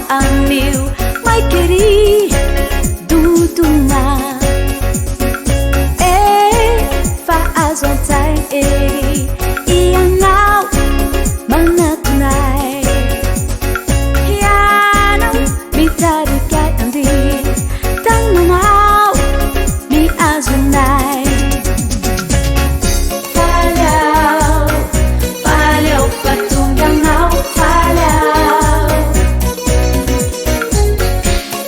anil mai querido do mar. Faz ontem e anal manatunai. Hiano mi tarikai andi tanunau mi azunai. Falhau, falhau patunganau, falhau,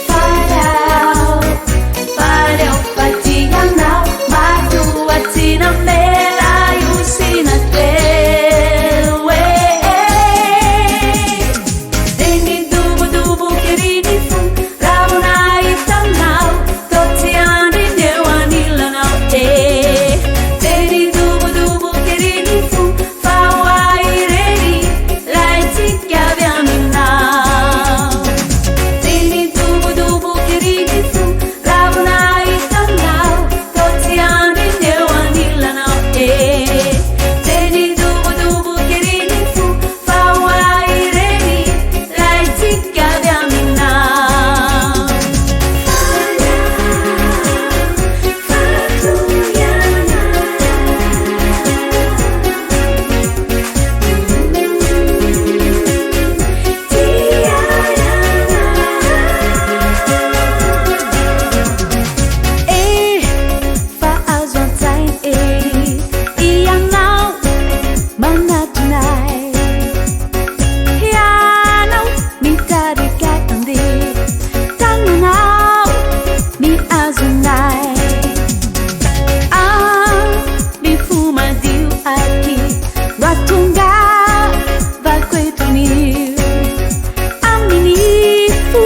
falhau, falhau patiganau, matuatina mera yusina tewe. Deni dubu dubu kirini fu raunai tanau totiani dewanila nau e. Deni dubu dubu kirini fu fawai reri laiti kaviani nau. Deni dubu dubu kirini fu raunai tanau totiani dewanila nau e. Deni dubu dubu kirini fu fawai reri laiti kaviani nau. Faz ontem e anal manatunai. Hiano mi tarikai andi tanunau mi azunai. Mi fumadio aqui Ratunga vai coito mil. Aminifu